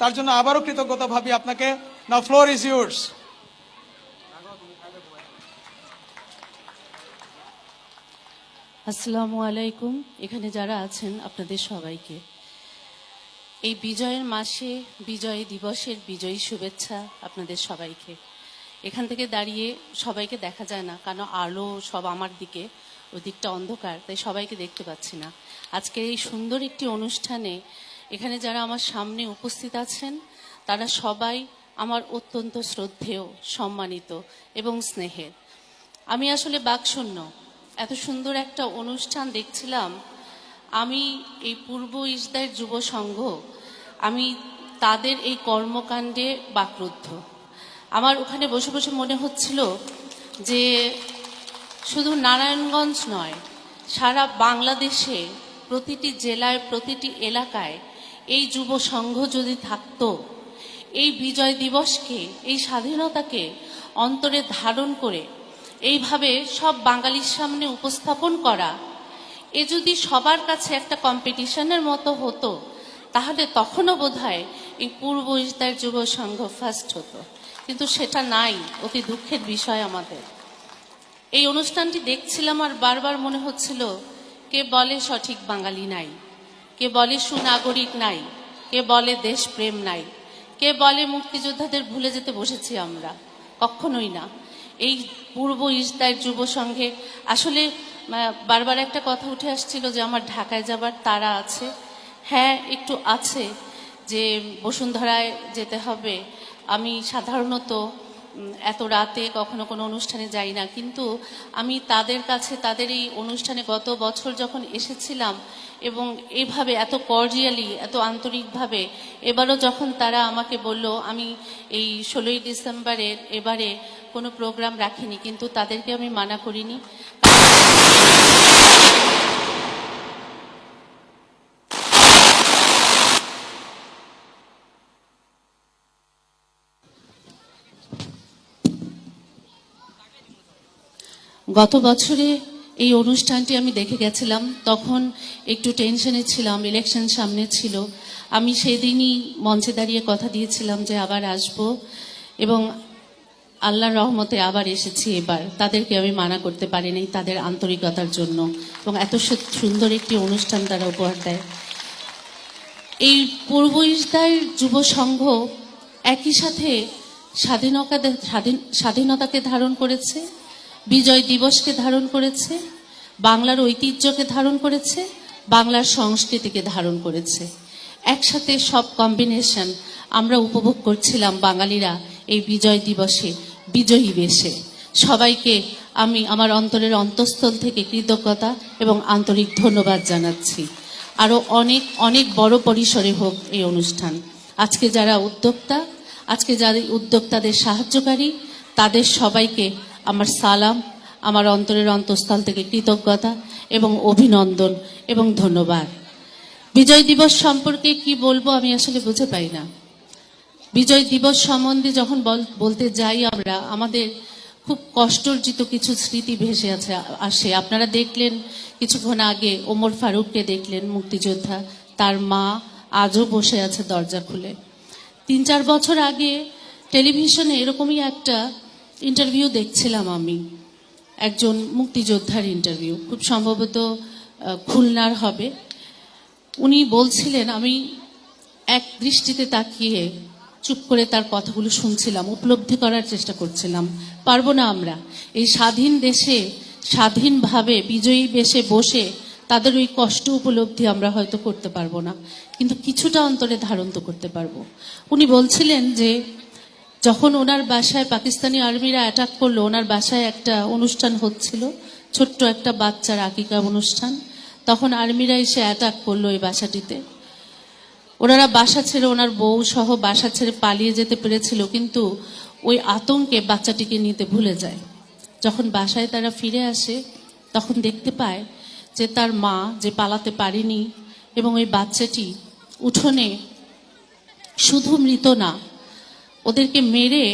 তার জন্য আবারও কৃতজ্ঞতা ভাবি আপনাকে। নাও ফ্লোর ইজ ইয়োর্স। আসসালামু আলাইকুম। এখানে যারা আছেন আপনাদের সবাইকে এই বিজয়ের মাসে বিজয় দিবসের বিজয়ী শুভেচ্ছা আপনাদের সবাইকে। এখান থেকে দাঁড়িয়ে সবাইকে দেখা যায় না, কারণ আলো সব আমার দিকে, ওই দিকটা অন্ধকার, তাই সবাইকে দেখতে পাচ্ছি না। আজকের এই সুন্দর একটি অনুষ্ঠানে এখানে যারা আমার সামনে উপস্থিত আছেন তারা সবাই আমার অত্যন্ত শ্রদ্ধেয়, সম্মানিত এবং স্নেহের। আমি আসলে বাকশূন্য, এত সুন্দর একটা অনুষ্ঠান দেখছিলাম। আমি এই পূর্ব ইসদায়ের যুব সংঘ, আমি তাদের এই কর্মকাণ্ডে বাকরুদ্ধ। আমার ওখানে বসে বসে মনে হচ্ছিল যে শুধু নারায়ণগঞ্জ নয়, সারা বাংলাদেশে প্রতিটি জেলায় প্রতিটি এলাকায় এই যুব সংঘ যদি থাকতো, এই বিজয় দিবসকে, এই স্বাধীনতাকে অন্তরে ধারণ করে এইভাবে সব বাঙালির সামনে উপস্থাপন করা, এ যদি সবার কাছে একটা কম্পিটিশনের মতো হতো, তাহলে তখনও বোধহয় এই পূর্ব ইসদায়ের যুব সংঘ ফার্স্ট হতো। কিন্তু সেটা নাই, অতি দুঃখের বিষয় আমাদের। এই অনুষ্ঠানটি দেখছিলাম আর বারবার মনে হচ্ছিল, কে বলে সঠিক বাঙালি নাই, কে বলে সুনাগরিক নাই, কে বলে দেশপ্রেম নাই, কে বলে মুক্তিযোদ্ধাদের ভুলে যেতে বসেছি আমরা। কখনোই না। এই পূর্ব ইসদায়ের যুব সংঘে আসলে বারবার একটা কথা উঠে আসছিল যে আমার ঢাকায় যাবার তাড়া আছে। হ্যাঁ, একটু আছে, যে বসুন্ধরায় যেতে হবে। আমি সাধারণত এত রাতে কখনো কোনো অনুষ্ঠানে যাই না, কিন্তু আমি তাদের কাছে, তাদের এই অনুষ্ঠানে গত বছর যখন এসেছিলাম এবং এভাবে এত কর্ডিয়ালি, এত আন্তরিকভাবে, এবারও যখন তারা আমাকে বলল, আমি এই 16ই ডিসেম্বরের এবারে কোনো প্রোগ্রাম রাখিনি, কিন্তু তাদেরকে আমি মানা করিনি। গত বছরে এই অনুষ্ঠানটি আমি দেখে গেছিলাম, তখন একটু টেনশনে ছিলাম, ইলেকশন সামনে ছিল। আমি সেদিনই মঞ্চে দাঁড়িয়ে কথা দিয়েছিলাম যে আবার আসব, এবং আল্লাহর রহমতে আবার এসেছি। এবার তাদেরকে আমি মানা করতে পারিনি তাদের আন্তরিকতার জন্য, এবং এত সুন্দর একটি অনুষ্ঠান তারা উপহার দেয়। এই পূর্ব ইসদায়ের যুব সংঘ একই সাথে স্বাধীনতাকে ধারণ করেছে, বিজয় দিবসকে ধারণ করেছে, বাংলার ঐতিহ্যকে ধারণ করেছে, বাংলার সংস্কৃতিকে ধারণ করেছে। একসাথে সব কম্বিনেশন আমরা উপভোগ করছিলাম বাঙালিরা এই বিজয় দিবসে বিজয়ী বেশে। সবাইকে আমি আমার অন্তরের অন্তঃস্থল থেকে কৃতজ্ঞতা এবং আন্তরিক ধন্যবাদ জানাচ্ছি। আরও অনেক অনেক বড় পরিসরে হোক এই অনুষ্ঠান। আজকে যারা উদ্যোক্তা, আজকে যারা উদ্যোক্তাদের সাহায্যকারী, তাদের সবাইকে আমার সালাম, আমার অন্তরের অন্তঃস্থল থেকে কৃতজ্ঞতা এবং অভিনন্দন এবং ধন্যবাদ। বিজয় দিবস সম্পর্কে কি বলবো আমি আসলে বুঝে পাই না। বিজয় দিবস সম্বন্ধে যখন বলতে যাই আমরা, আমাদের খুব কষ্টার্জিত কিছু স্মৃতি ভেসে আসে। আপনারা দেখলেন কিছুক্ষণ আগে ওমর ফারুককে দেখলেন, মুক্তিযোদ্ধা, তার মা আজও বসে আছে দরজা খুলে। 3-4 বছর আগে টেলিভিশনে এরকমই একটা ইন্টারভিউ দেখছিলাম আমি, একজন মুক্তিযোদ্ধার ইন্টারভিউ, খুব সম্ভবত খুলনার হবে। উনি বলছিলেন, আমি এক দৃষ্টিতে তাকিয়ে চুপ করে তার কথাগুলো শুনছিলাম, উপলব্ধি করার চেষ্টা করছিলাম। পারবো না আমরা এই স্বাধীন দেশে স্বাধীনভাবে বিজয়ী বেশে বসে তাদের ওই কষ্ট উপলব্ধি আমরা হয়তো করতে পারবো না, কিন্তু কিছুটা অন্তরে ধারণ তো করতে পারবো। উনি বলছিলেন যে যখন ওনার বাসায় পাকিস্তানি আর্মিরা অ্যাটাক করলো, ওনার বাসায় একটা অনুষ্ঠান হচ্ছিল, ছোট্ট একটা বাচ্চার আকিকা অনুষ্ঠান, তখন আর্মিরা এসে অ্যাটাক করলো এই বাসাটিতে। ওনারা বাসা ছেড়ে, ওনার বউ সহ বাসা ছেড়ে পালিয়ে যেতে পেরেছিল, কিন্তু ওই আতঙ্কে বাচ্চাটিকে নিতে ভুলে যায়। যখন বাসায় তারা ফিরে আসে, তখন দেখতে পায় যে তার মা, যে পালাতে পারেনি, এবং ওই বাচ্চাটি উঠোনে শুধু মৃত না, ওদেরকে মেরে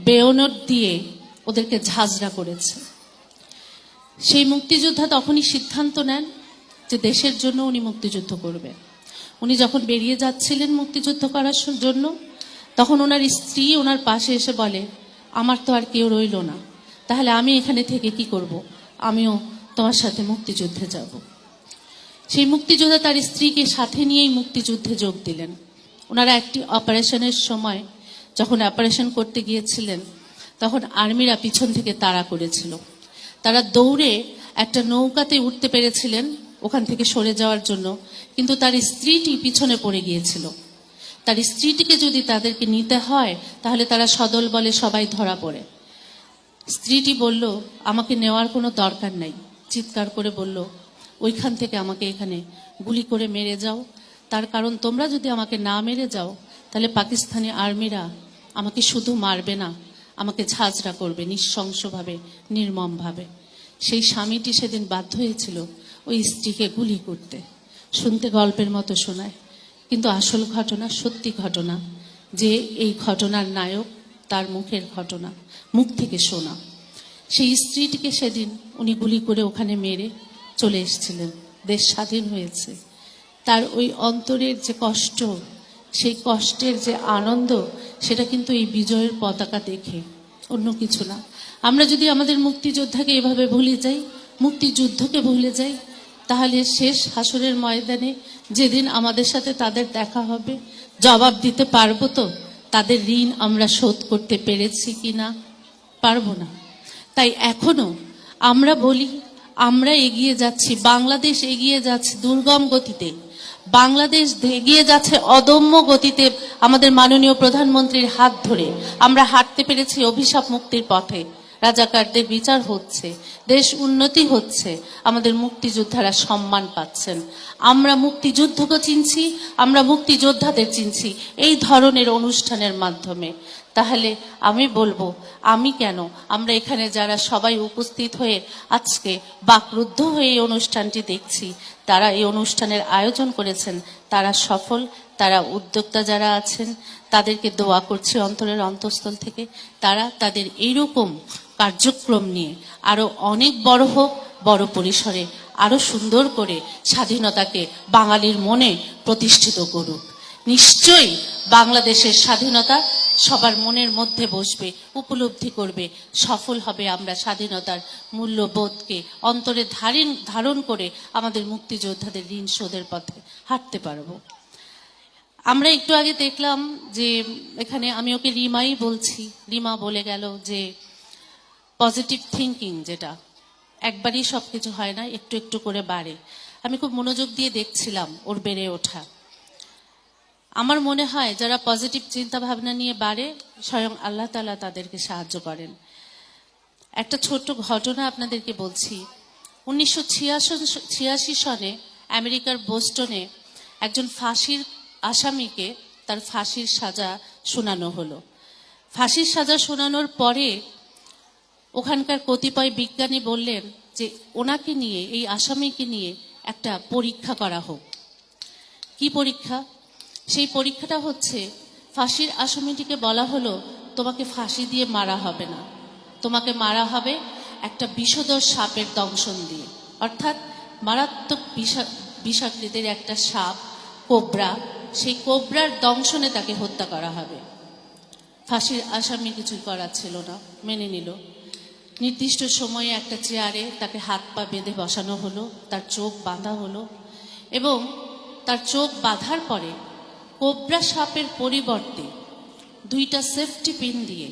বেয়নট দিয়ে ওদেরকে ঝাঁঝরা করেছে। সেই মুক্তিযোদ্ধা তখনই সিদ্ধান্ত নেন যে দেশের জন্য উনি মুক্তিযুদ্ধ করবেন। উনি যখন বেরিয়ে যাচ্ছিলেন মুক্তিযুদ্ধ করার জন্য, তখন ওনার স্ত্রী ওনার পাশে এসে বলে, আমার তো আর কেউ রইল না, তাহলে আমি এখানে থেকে কি করব? আমিও তোমার সাথে মুক্তিযুদ্ধে যাব। সেই মুক্তিযোদ্ধা তার স্ত্রীকে সাথে নিয়েই মুক্তিযুদ্ধে যোগ দিলেন। ওনারা একটি অপারেশনের সময় যখন অপারেশন করতে গিয়েছিলেন, তখন আর্মিরা পিছন থেকে তাড়া করেছিল। তারা দৌড়ে একটা নৌকাতে উঠতে পেরেছিলেন ওখান থেকে সরে যাওয়ার জন্য, কিন্তু তার স্ত্রীটি পিছনে পড়ে গিয়েছিল। তার স্ত্রীটিকে যদি তাদেরকে নিতে হয়, তাহলে তারা সদল বলে সবাই ধরা পড়ে। স্ত্রীটি বলল, আমাকে নেওয়ার কোনো দরকার নাই। চিৎকার করে বলল, ওইখান থেকে আমাকে এখানে গুলি করে মেরে যাও। তার কারণ তোমরা যদি আমাকে না মেরে যাও, তাহলে পাকিস্তানি আর্মিরা আমাকে শুধু মারবে না, আমাকে ঝাঁঝরা করবে নৃশংসভাবে, নির্মমভাবে। সেই স্বামীটি সেদিন বাধ্য হয়েছিল ওই স্ত্রীকে গুলি করতে। শুনতে গল্পের মতো শোনায়, কিন্তু আসল ঘটনা, সত্যি ঘটনা, যে এই ঘটনার নায়ক তার মুখের ঘটনা, মুখ থেকে শোনা। সেই স্ত্রীটিকে সেদিন উনি গুলি করে ওখানে মেরে চলে এসেছিলেন। দেশ স্বাধীন হয়েছে। তার ওই অন্তরের যে কষ্ট, সেই কষ্টের যে আনন্দ, সেটা কিন্তু এই বিজয়ের পতাকা দেখে, অন্য কিছু না। আমরা যদি আমাদের মুক্তিযোদ্ধাকে এভাবে ভুলে যাই, মুক্তিযুদ্ধকে ভুলে যাই, তাহলে শেষ হাসরের ময়দানে যেদিন আমাদের সাথে তাদের দেখা হবে, জবাব দিতে পারবো তো তাদের ঋণ আমরা শোধ করতে পেরেছি কিনা? পারবো না। তাই এখনো আমরা বলি, আমরা এগিয়ে যাচ্ছি, বাংলাদেশ এগিয়ে যাচ্ছে দুর্গম গতিতে, বাংলাদেশ এগিয়ে যাচ্ছে অদম্য গতিতে। আমাদের মাননীয় প্রধানমন্ত্রীর হাত ধরে আমরা হাঁটতে পেরেছি অভিশাপ মুক্তির পথে। রাজাকারদের বিচার হচ্ছে, দেশ উন্নতি হচ্ছে, আমাদের মুক্তিযোদ্ধারা সম্মান পাচ্ছেন। আমরা মুক্তিযুদ্ধকে চিনছি, আমরা মুক্তিযোদ্ধাদের চিনছি এই ধরনের অনুষ্ঠানের মাধ্যমে। তাহলে আমি বলবো, আমি কেন, আমরা এখানে যারা সবাই উপস্থিত হয়ে আজকে বাকরুদ্ধ হয়ে এই অনুষ্ঠানটি দেখছি, তারা এই অনুষ্ঠানের আয়োজন করেছেন, তারা সফল, তারা উদ্যোক্তা যারা আছেন তাদেরকে দোয়া করছি অন্তরের অন্তঃস্থল থেকে। তারা তাদের এইরকম কার্যক্রম নিয়ে আরো অনেক বড় হোক, বড় পরিসরে আরো সুন্দর করে স্বাধীনতাকে বাঙালির মনে প্রতিষ্ঠিত করুক। নিশ্চয়ই বাংলাদেশের স্বাধীনতা সবার মনের মধ্যে বসবে, উপলব্ধি করবে, সফল হবে। আমরা স্বাধীনতার মূল্যবোধকে অন্তরে ধারণ করে আমাদের মুক্তিযোদ্ধাদের ঋণ শোধের পথে হাঁটতে পারবো। আমরা একটু আগে দেখলাম যে এখানে, আমি ওকে রিমাই বলছি, রিমা বলে গেল যে পজিটিভ থিঙ্কিং, যেটা একবারই সবকিছু হয় না, একটু একটু করে বাড়ে। আমি খুব মনোযোগ দিয়ে দেখছিলাম ওর বেড়ে ওঠা। আমার মনে হয় যারা পজিটিভ চিন্তা ভাবনা নিয়ে বাড়ে, স্বয়ং আল্লাহ তাআলা তাদেরকে সাহায্য করেন। একটা ছোট্ট ঘটনা আপনাদেরকে বলছি। 1986 সনে আমেরিকার বোস্টনে একজন ফাঁসির আসামিকে তার ফাঁসির সাজা শোনানো হলো। ফাঁসির সাজা শোনানোর পরে ওখানকার কতিপয় বিজ্ঞানী বললেন যে ওনাকে নিয়ে, এই আসামিকে নিয়ে একটা পরীক্ষা করা হোক। কি পরীক্ষা? সেই পরীক্ষাটা হচ্ছে, ফাঁসির আসামিটিকে বলা হলো, তোমাকে ফাঁসি দিয়ে মারা হবে না, তোমাকে মারা হবে একটা বিষধর সাপের দংশন দিয়ে। অর্থাৎ মারাত্মক বিষাকৃতির একটা সাপ, কোবরা, সেই কোবরার দংশনে তাকে হত্যা করা হবে। ফাঁসির আসামি কিছুই করার ছিল না, মেনে নিল। নির্দিষ্ট সময়ে একটা চেয়ারে তাকে হাত পা বেঁধে বসানো হলো, তার চোখ বাঁধা হলো, এবং তার চোখ বাঁধার পরে কোবরা সাপের পরিবর্তে 2টা সেফটি পিন দিয়ে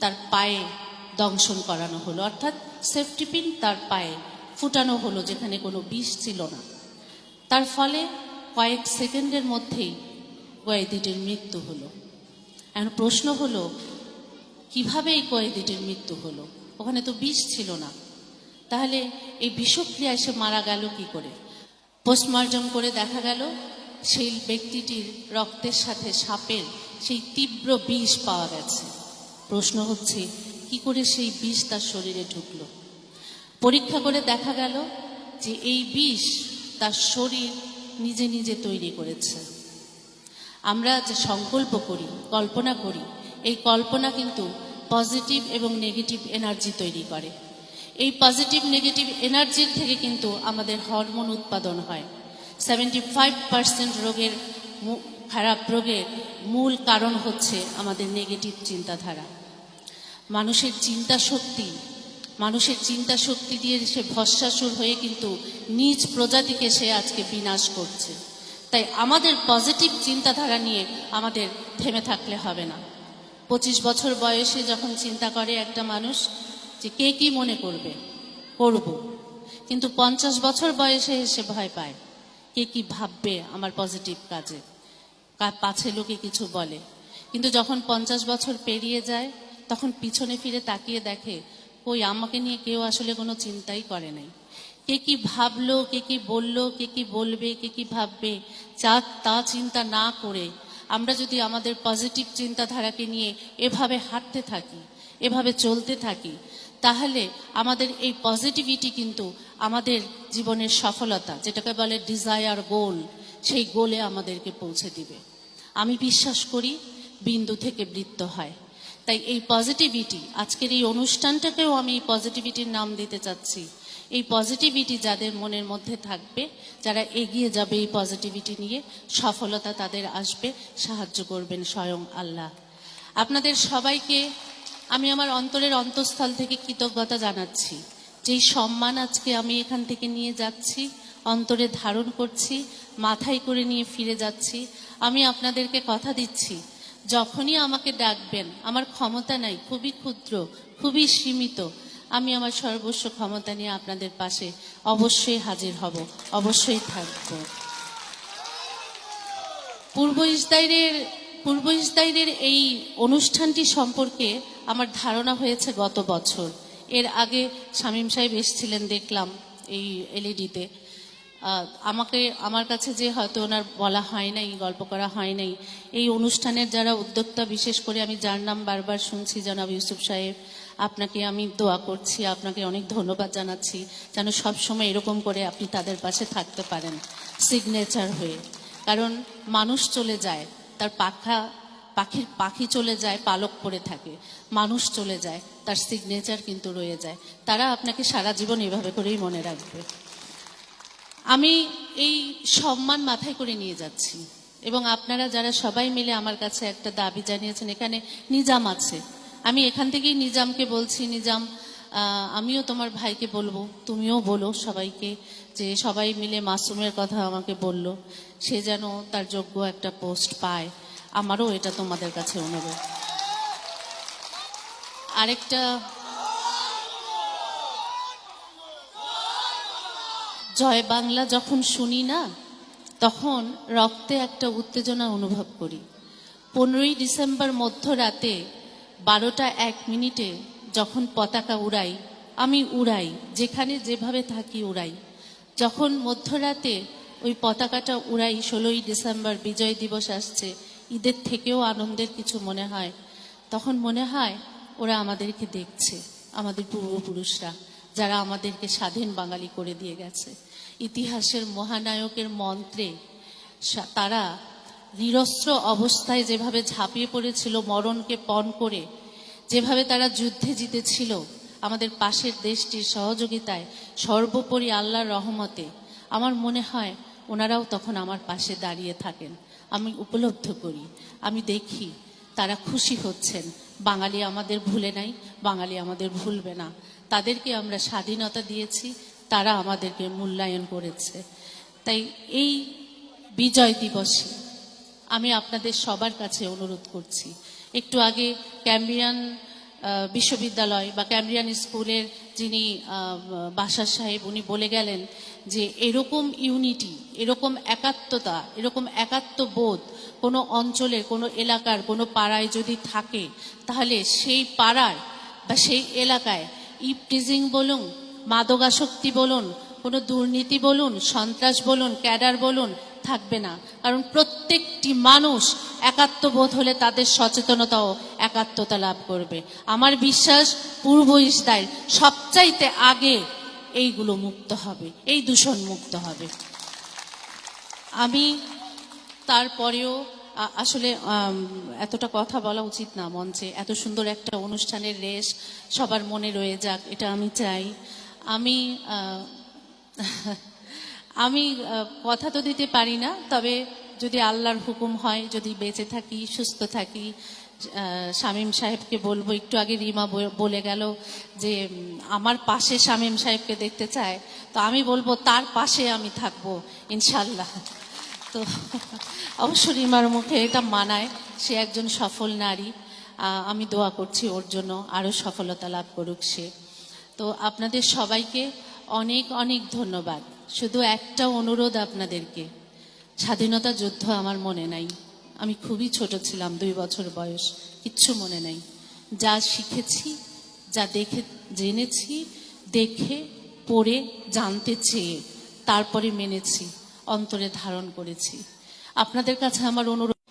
তার পায়ে দংশন করানো হলো। অর্থাৎ সেফটি পিন তার পায়ে ফুটানো হলো, যেখানে কোনো বিষ ছিল না। তার ফলে কয়েক সেকেন্ডের মধ্যেই কয়েদিটির মৃত্যু হলো। এখন প্রশ্ন হলো, কিভাবে এই কয়েদিটির মৃত্যু হলো? ওখানে তো বিষ ছিল না, তাহলে এই বিষক্রিয়ায় সে মারা গেল কি করে? পোস্টমর্টম করে দেখা গেল সেই ব্যক্তিটির রক্তের সাথে সাপের সেই তীব্র বিষ পাওয়া গেছে। প্রশ্ন হচ্ছে, কি করে সেই বিষ তার শরীরে ঢুকলো? পরীক্ষা করে দেখা গেল যে এই বিষ তার শরীর নিজে নিজে তৈরি করেছে। আমরা যে সংকল্প করি, কল্পনা করি, এই কল্পনা কিন্তু পজিটিভ এবং নেগেটিভ এনার্জি তৈরি করে। এই পজিটিভ নেগেটিভ এনার্জির থেকে কিন্তু আমাদের হরমোন উৎপাদন হয়। 75% রোগের খারাপ রোগের মূল কারণ হচ্ছে আমাদের নেগেটিভ চিন্তাধারা। মানুষের চিন্তা শক্তি দিয়ে সে ভস্মাসুর হয়ে কিন্তু নিজ প্রজাতিকে সে আজকে বিনাশ করছে। তাই আমাদের পজিটিভ চিন্তাধারা নিয়ে আমাদের থেমে থাকলে হবে না। 25 বছর বয়সে যখন চিন্তা করে একটা মানুষ যে কে কি মনে করবে, করব, কিন্তু 50 বছর বয়সে এসে ভয় পায় কে কি ভাববে আমার পজিটিভ কাজে, পাছে লোকে কিছু বলে। কিন্তু যখন 50 বছর পেরিয়ে যায় তখন পিছনে ফিরে তাকিয়ে দেখে কই আমাকে নিয়ে কেউ আসলে কোনো চিন্তাই করে নাই। কে কি ভাবলো, কে কি বললো, কে কি বলবে, কে কি ভাববে, তা চিন্তা না করে আমরা যদি আমাদের পজিটিভ চিন্তাধারাকে নিয়ে এভাবে হাঁটতে থাকি, এভাবে চলতে থাকি, তাহলে আমাদের এই পজিটিভিটি কিন্তু আমাদের জীবনের সফলতা, যেটাকে বলে ডিজায়ার গোল, সেই গোলে আমাদেরকে পৌঁছে দিবে। আমি বিশ্বাস করি বিন্দু থেকে বৃত্ত হয়। তাই এই পজিটিভিটি, আজকের এই অনুষ্ঠানটাকেও আমি এই পজিটিভিটির নাম দিতে চাচ্ছি। এই পজিটিভিটি যাদের মনের মধ্যে থাকবে, যারা এগিয়ে যাবে এই পজিটিভিটি নিয়ে, সফলতা তাদের আসবে, সাহায্য করবেন স্বয়ং আল্লাহ। আপনাদের সবাইকে আমি আমার অন্তরের অন্তঃস্থল থেকে কৃতজ্ঞতা জানাচ্ছি। যেই সম্মান আজকে আমি এখান থেকে নিয়ে যাচ্ছি, অন্তরে ধারণ করছি, মাথায় করে নিয়ে ফিরে যাচ্ছি। আমি আপনাদেরকে কথা দিচ্ছি, যখনই আমাকে ডাকবেন, আমার ক্ষমতা নাই, খুবই ক্ষুদ্র, খুবই সীমিত, আমি আমার সর্বস্ব ক্ষমতা নিয়ে আপনাদের পাশে অবশ্যই হাজির হব, অবশ্যই থাকব। পূর্ব ইসরায়েলের এই অনুষ্ঠানটি সম্পর্কে আমার ধারণা হয়েছে গত বছর। এর আগে শামীম সাহেব এসেছিলেন, দেখলাম এই এলইডিতে। আমার কাছে যে হয়তো ওনার বলা হয় নাই, গল্প করা হয় নাই, এই অনুষ্ঠানের যারা উদ্যোক্তা, বিশেষ করে আমি যার নাম বারবার শুনছি, জনাব ইউসুফ সাহেব, আপনাকে আমি দোয়া করছি, আপনাকে অনেক ধন্যবাদ জানাচ্ছি, যেন সবসময় এরকম করে আপনি তাদের পাশে থাকতে পারেন সিগনেচার হয়ে। কারণ মানুষ চলে যায়, তার পাখি চলে যায়, পালক পড়ে থাকে, মানুষ চলে যায়, তার সিগনেচার কিন্তু রয়ে যায়। তারা আপনাকে সারা জীবন এভাবে করেই মনে রাখবে। আমি এই সম্মান মাথায় করে নিয়ে যাচ্ছি, এবং আপনারা যারা সবাই মিলে আমার কাছে একটা দাবি জানিয়েছেন, এখানে নিজাম আছে, আমি এখান থেকেই নিজামকে বলছি, নিজাম, আমিও তোমার ভাইকে বলবো, তুমিও বলো সবাইকে, যে সবাই মিলে মাসুমের কথা আমাকে বলল, সে যেন তার যোগ্য একটা পোস্ট পায়। আমারও এটা তোমাদের কাছে অনুরোধ। আরেকটা, জয় বাংলা যখন শুনি না, তখন রক্তে একটা উত্তেজনা অনুভব করি। 15ই ডিসেম্বর মধ্যরাতে 12টা 1 মিনিটে যখন পতাকা উড়াই, আমি উড়াই, যেখানে যেভাবে থাকি উড়াই। যখন মধ্যরাতে ওই পতাকাটা উড়াই, 16ই ডিসেম্বর বিজয় দিবস আসছে, ঈদের থেকেও আনন্দের কিছু মনে হয়। তখন মনে হয় ওরা আমাদেরকে দেখছে, আমাদের পূর্বপুরুষরা, যারা আমাদেরকে স্বাধীন বাঙালি করে দিয়ে গেছে। ইতিহাসের মহানায়কের মন্ত্রে তারা নিরস্ত্র অবস্থায় যেভাবে ঝাঁপিয়ে পড়েছিল, মরণকে পণ করে যেভাবে তারা যুদ্ধে জিতেছিল, আমাদের পাশের দেশটির সহযোগিতায়, সর্বোপরি আল্লাহর রহমতে, আমার মনে হয় ওনারাও তখন আমার পাশে দাঁড়িয়ে থাকেন। আমি উপলব্ধ করি, আমি দেখি তারা খুশি হচ্ছেন। বাঙালি আমাদের ভুলে নাই, বাঙালি আমাদের ভুলবে না। তাদেরকে আমরা স্বাধীনতা দিয়েছি, তারা আমাদেরকে মূল্যায়ন করেছে। তাই এই বিজয় দিবসে আমি আপনাদের সবার কাছে অনুরোধ করছি, একটু আগে ক্যামব্রিয়ান বিশ্ববিদ্যালয় বা ক্যামব্রিয়ান স্কুলের যিনি বাসার সাহেব, উনি বলে গেলেন যে এরকম ইউনিটি, এরকম একাত্মতা, এরকম একাত্মবোধ কোনো অঞ্চলে, কোনো এলাকার, কোনো পাড়ায় যদি থাকে, তাহলে সেই পাড়ার বা সেই এলাকায় ইপটিজিং বলুন, মাদকাসক্তি বলুন, কোনো দুর্নীতি বলুন, সন্ত্রাস বলুন, ক্যাডার বলুন, থাকবে না। কারণ প্রত্যেকটি মানুষ একাত্মবোধ হলে তাদের সচেতনতাও একাত্মতা লাভ করবে। আমার বিশ্বাস পূর্ব ইসরায়েল সবচাইতে আগে এইগুলো মুক্ত হবে, এই দূষণ মুক্ত হবে। আমি তারপরেও আসলে এতটা কথা বলা উচিত না মঞ্চে, এত সুন্দর একটা অনুষ্ঠানের রেশ সবার মনে রয়ে যাক, এটা আমি চাই। আমি কথা তো দিতে পারি না, তবে যদি আল্লাহর হুকুম হয়, যদি বেঁচে থাকি, সুস্থ থাকি, শামীম সাহেবকে বলবো, একটু আগে রিমা বলে গেল যে আমার পাশে শামীম সাহেবকে দেখতে চায়, তো আমি বলবো তার পাশে আমি থাকবো ইনশাল্লাহ। তো অবশ্য রিমার মুখে এটা মানায়, সে একজন সফল নারী। আমি দোয়া করছি ওর জন্য আরও সফলতা লাভ করুক সে। তো আপনাদের সবাইকে অনেক অনেক ধন্যবাদ। শুধু একটা অনুরোধ আপনাদেরকে, স্বাধীনতা যুদ্ধ আমার মনে নাই, আমি খুবই ছোট ছিলাম, 2 বছর বয়স, কিচ্ছু মনে নাই। যা শিখেছি, যা জেনেছি, দেখে পড়ে জানতে চেয়ে তারপরে মেনেছি, অন্তরে ধারণ করেছি। আপনাদের কাছে আমার অনুরোধ,